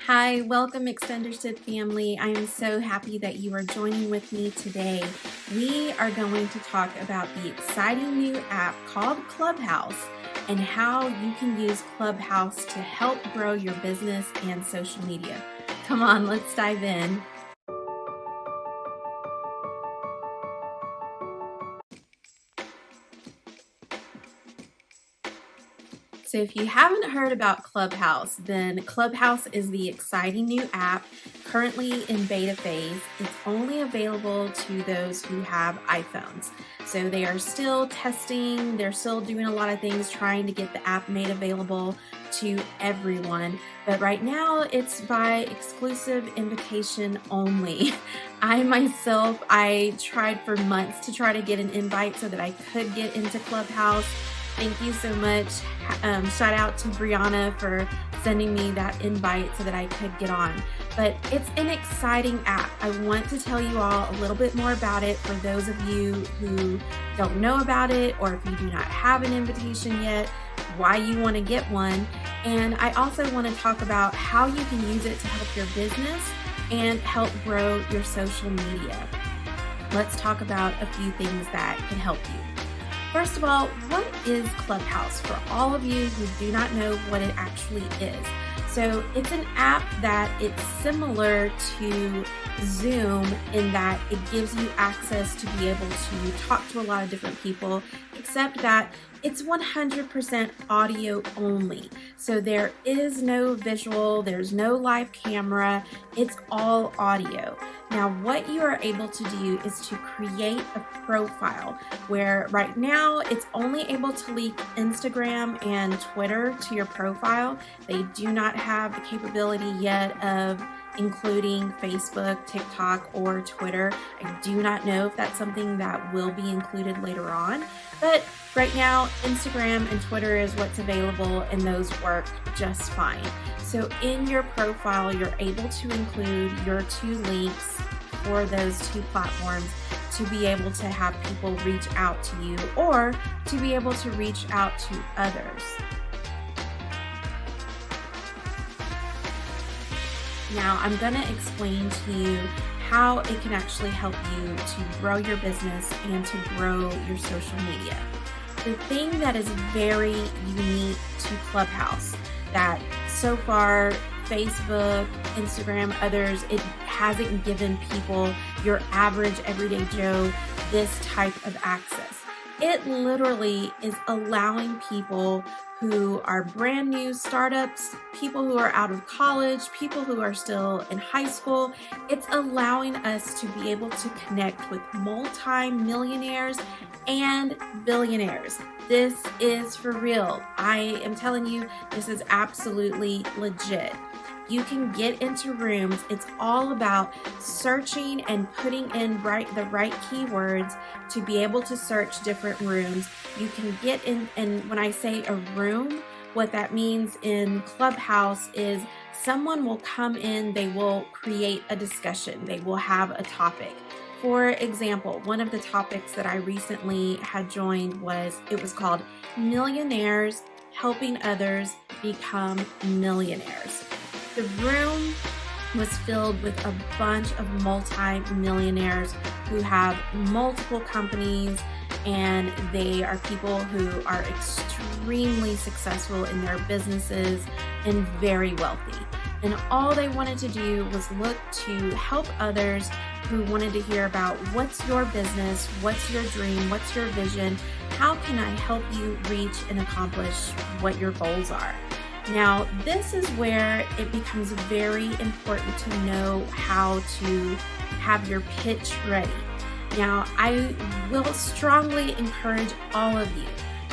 Hi, welcome Extendership family. I am so happy that you are joining with me today. We are going to talk about the exciting new app called Clubhouse and how you can use Clubhouse to help grow your business and social media. Come on, let's dive in. So if you haven't heard about Clubhouse, then Clubhouse is the exciting new app currently in beta phase. It's only available to those who have iPhones. So they are still testing, they're still doing a lot of things trying to get the app made available to everyone. But right now it's by exclusive invitation only. I tried for months to try to get an invite so that I could get into Clubhouse. Thank you so much. Shout out to Brianna for sending me that invite so that I could get on. But it's an exciting app. I want to tell you all a little bit more about it for those of you who don't know about it, or if you do not have an invitation yet, why you want to get one. And I also want to talk about how you can use it to help your business and help grow your social media. Let's talk about a few things that can help you. First of all, what is Clubhouse for all of you who do not know what it actually is? So it's an app that it's similar to Zoom in that it gives you access to be able to talk to a lot of different people, except that it's 100% audio only. So there is no visual, there's no live camera, it's all audio. Now what you are able to do is to create a profile where right now it's only able to link Instagram and Twitter to your profile. They do not have the capability yet of including Facebook, TikTok, or Twitter. I do not know if that's something that will be included later on, but right now Instagram and Twitter is what's available and those work just fine. So in your profile, you're able to include your two links for those two platforms to be able to have people reach out to you or to be able to reach out to others. Now I'm going to explain to you how it can actually help you to grow your business and to grow your social media. The thing that is very unique to Clubhouse that so far Facebook, Instagram, others, it hasn't given people, your average everyday Joe, this type of access. It literally is allowing people who are brand new startups, people who are out of college, people who are still in high school. It's allowing us to be able to connect with multi-millionaires and billionaires. This is for real. I am telling you, this is absolutely legit. You can get into rooms. It's all about searching and putting in the right keywords to be able to search different rooms. You can get in, and when I say a room, what that means in Clubhouse is someone will come in, they will create a discussion, they will have a topic. For example, one of the topics that I recently had joined was called Millionaires Helping Others Become Millionaires. The room was filled with a bunch of multi-millionaires who have multiple companies, and they are people who are extremely successful in their businesses and very wealthy. And all they wanted to do was look to help others who wanted to hear about what's your business, what's your dream, what's your vision, how can I help you reach and accomplish what your goals are. Now, this is where it becomes very important to know how to have your pitch ready. Now, I will strongly encourage all of you,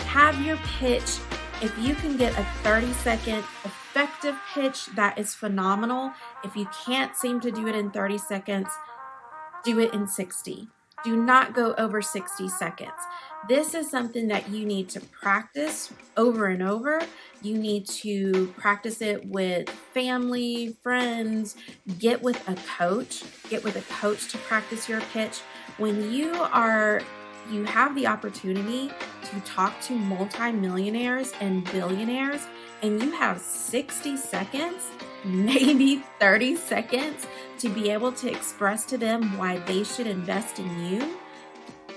have your pitch. If you can get a 30-second effective pitch, that is phenomenal. If you can't seem to do it in 30 seconds, do it in 60. Do not go over 60 seconds. This is something that you need to practice over and over. You need to practice it with family, friends, get with a coach to practice your pitch. When you have the opportunity to talk to multi-millionaires and billionaires and you have 60 seconds, maybe 30 seconds to be able to express to them why they should invest in you,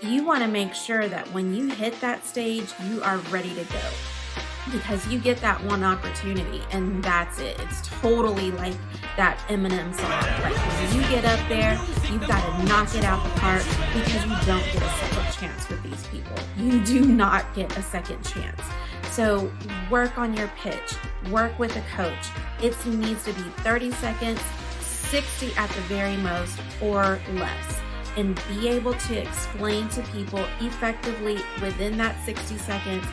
you want to make sure that when you hit that stage, you are ready to go. Because you get that one opportunity and that's it. It's totally like that Eminem song. Like when you get up there, you've got to knock it out the park because you don't get a second chance with these people. You do not get a second chance. So work on your pitch, work with a coach. It needs to be 30 seconds, 60 at the very most, or less. And be able to explain to people effectively within that 60 seconds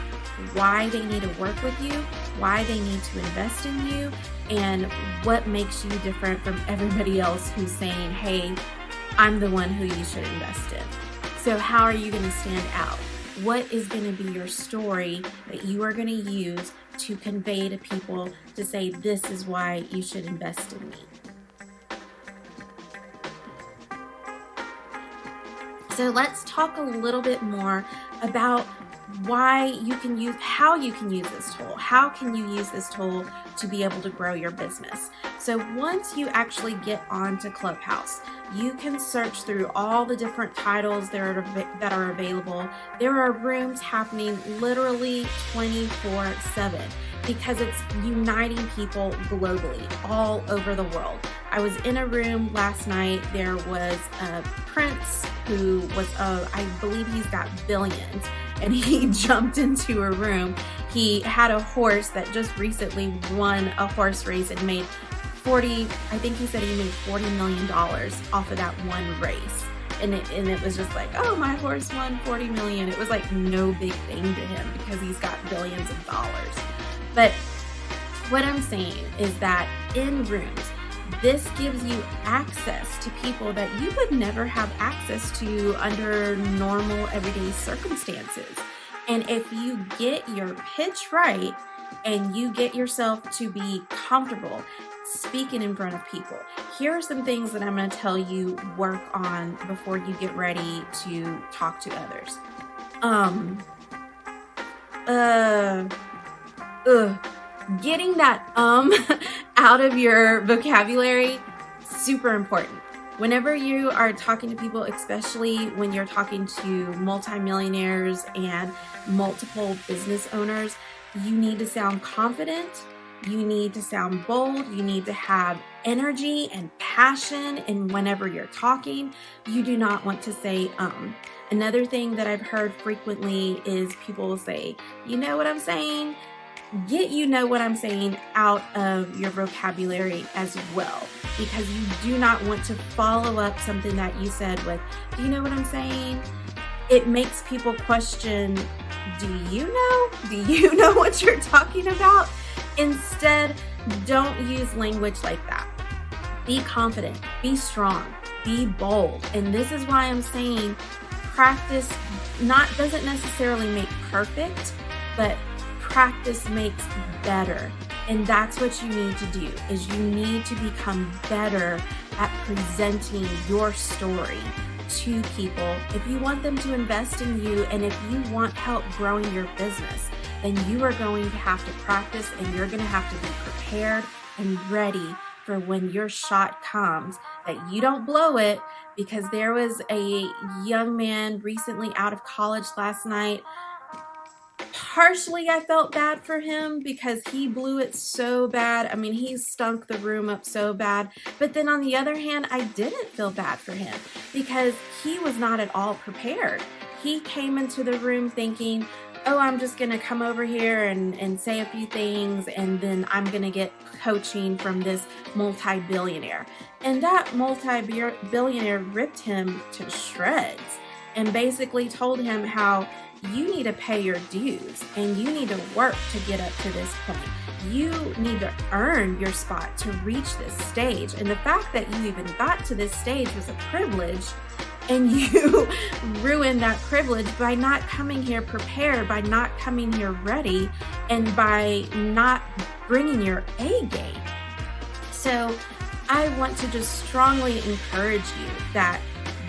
why they need to work with you, why they need to invest in you, and what makes you different from everybody else who's saying, hey, I'm the one who you should invest in. So how are you going to stand out? What is going to be your story that you are going to use to convey to people to say, this is why you should invest in me? So let's talk a little bit more about how you can use this tool. How can you use this tool to be able to grow your business? So once you actually get onto Clubhouse, you can search through all the different titles that are available. There are rooms happening literally 24/7 because it's uniting people globally, all over the world. I was in a room last night. There was a Prince who was, I believe he's got billions, and he jumped into a room. He had a horse that just recently won a horse race and made I think he said he made $40 million off of that one race. And it was just like, oh, my horse won $40 million. It was like no big thing to him because he's got billions of dollars. But what I'm saying is that in rooms, this gives you access to people that you would never have access to under normal everyday circumstances. And if you get your pitch right and you get yourself to be comfortable speaking in front of people, here are some things that I'm going to tell you work on before you get ready to talk to others. Getting that out of your vocabulary, super important. Whenever you are talking to people, especially when you're talking to multimillionaires and multiple business owners, you need to sound confident. You need to sound bold. You need to have energy and passion. And whenever you're talking, you do not want to say, Another thing that I've heard frequently is people will say, you know what I'm saying? Get you know what I'm saying out of your vocabulary as well, because you do not want to follow up something that you said with, do you know what I'm saying? It makes people question, do you know? Do you know what you're talking about? Instead, don't use language like that. Be confident, be strong, be bold. And this is why I'm saying practice doesn't necessarily make perfect, but practice makes better. And that's what you need to do, is you need to become better at presenting your story to people. If you want them to invest in you, and if you want help growing your business, then you are going to have to practice, and you're going to have to be prepared and ready for when your shot comes, that you don't blow it. Because there was a young man recently out of college last night. Partially, I felt bad for him because he blew it so bad. I mean, he stunk the room up so bad. But then on the other hand, I didn't feel bad for him because he was not at all prepared. He came into the room thinking, oh, I'm just going to come over here and say a few things, and then I'm going to get coaching from this multi-billionaire. And that multi-billionaire ripped him to shreds and basically told him how you need to pay your dues and you need to work to get up to this point. You need to earn your spot to reach this stage. And the fact that you even got to this stage was a privilege, and you ruined that privilege by not coming here prepared, by not coming here ready, and by not bringing your A game. So I want to just strongly encourage you that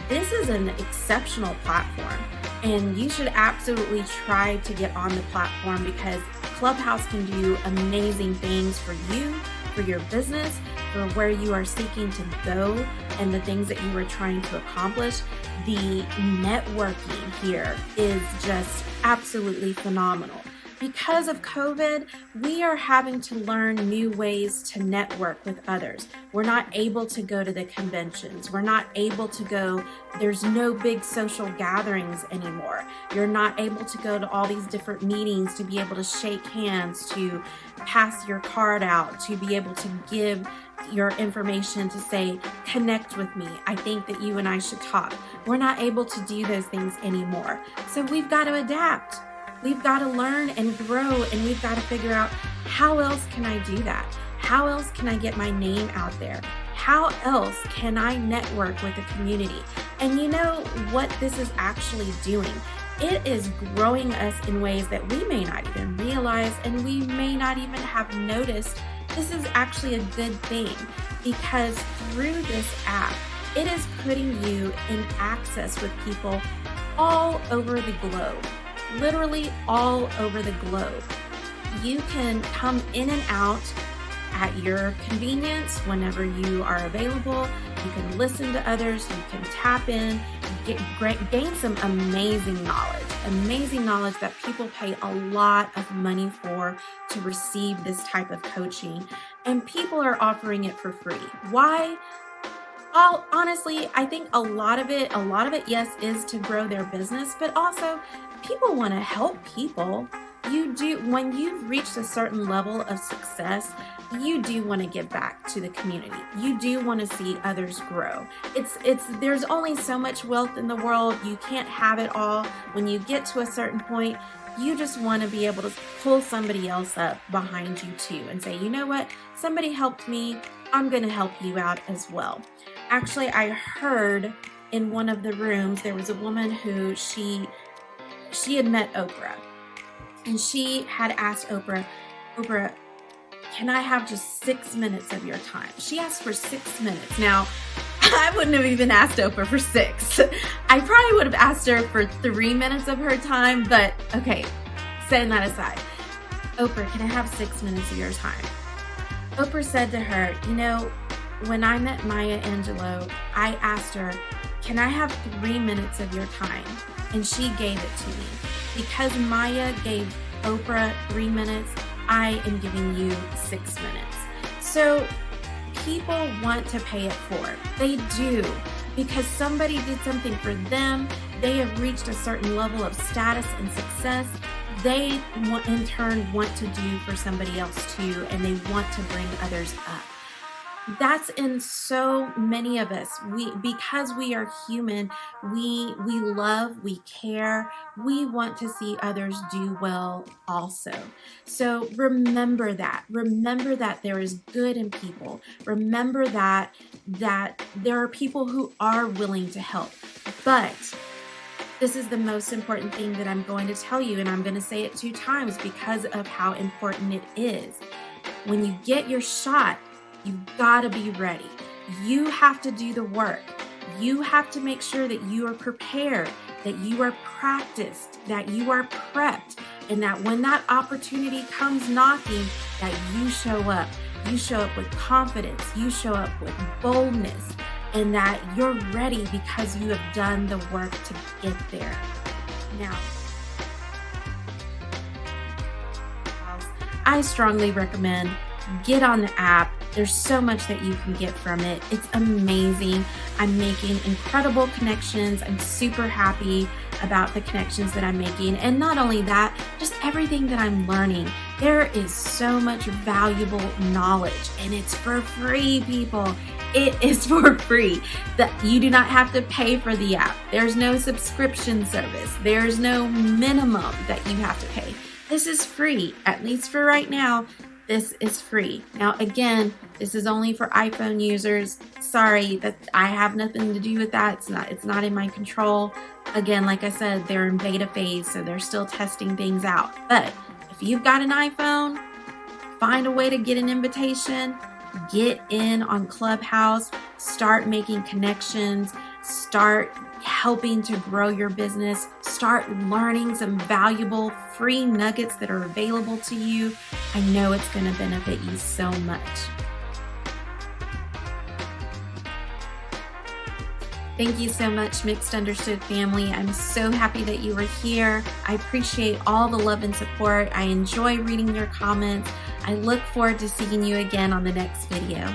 this is an exceptional platform, and you should absolutely try to get on the platform, because Clubhouse can do amazing things for you, for your business, for where you are seeking to go and the things that you are trying to accomplish. The networking here is just absolutely phenomenal. Because of COVID, we are having to learn new ways to network with others. We're not able to go to the conventions. We're not able to go, there's no big social gatherings anymore. You're not able to go to all these different meetings to be able to shake hands, to pass your card out, to be able to give your information to say, connect with me. I think that you and I should talk. We're not able to do those things anymore. So we've got to adapt. We've got to learn and grow, and we've got to figure out, how else can I do that? How else can I get my name out there? How else can I network with the community? And you know what this is actually doing? It is growing us in ways that we may not even realize, and we may not even have noticed. This is actually a good thing, because through this app, it is putting you in access with people all over the globe. Literally all over the globe. You can come in and out at your convenience whenever you are available. You can listen to others, you can tap in, gain some amazing knowledge that people pay a lot of money for to receive this type of coaching, and people are offering it for free. Why? Honestly, I think a lot of it, yes, is to grow their business, but also people want to help people. You do, when you've reached a certain level of success, you do want to give back to the community. You do want to see others grow. There's only so much wealth in the world. You can't have it all. When you get to a certain point, you just want to be able to pull somebody else up behind you too and say, you know what? Somebody helped me. I'm going to help you out as well. Actually, I heard in one of the rooms, there was a woman who she had met Oprah, and she had asked Oprah, can I have just 6 minutes of your time? She asked for 6 minutes. Now, I wouldn't have even asked Oprah for 6. I probably would have asked her for 3 minutes of her time, but okay, setting that aside. Oprah, can I have 6 minutes of your time? Oprah said to her, you know, when I met Maya Angelou, I asked her, can I have 3 minutes of your time? And she gave it to me. Because Maya gave Oprah 3 minutes, I am giving you 6 minutes. So people want to pay it forward. They do. Because somebody did something for them. They have reached a certain level of status and success. They in turn want to do for somebody else too, and they want to bring others up. That's in so many of us. Because we are human, we love, we care, we want to see others do well also. So remember that. Remember that there is good in people. Remember that there are people who are willing to help. But this is the most important thing that I'm going to tell you, and I'm going to say it 2 times because of how important it is. When you get your shot, you've got to be ready. You have to do the work. You have to make sure that you are prepared, that you are practiced, that you are prepped, and that when that opportunity comes knocking, that you show up. You show up with confidence. You show up with boldness, and that you're ready because you have done the work to get there. Now, I strongly recommend get on the app. There's so much that you can get from it. It's amazing. I'm making incredible connections. I'm super happy about the connections that I'm making. And not only that, just everything that I'm learning. There is so much valuable knowledge, and it's for free, people. It is for free. You do not have to pay for the app. There's no subscription service. There's no minimum that you have to pay. This is free, at least for right now. This is free. Now, again, this is only for iPhone users. Sorry that I have nothing to do with that. It's not in my control. Again, like I said, they're in beta phase, so they're still testing things out. But if you've got an iPhone, find a way to get an invitation, get in on Clubhouse, start making connections, start helping to grow your business, start learning some valuable free nuggets that are available to you. I know it's going to benefit you so much. Thank you so much, Mixed Understood family. I'm so happy that you were here. I appreciate all the love and support. I enjoy reading your comments. I look forward to seeing you again on the next video.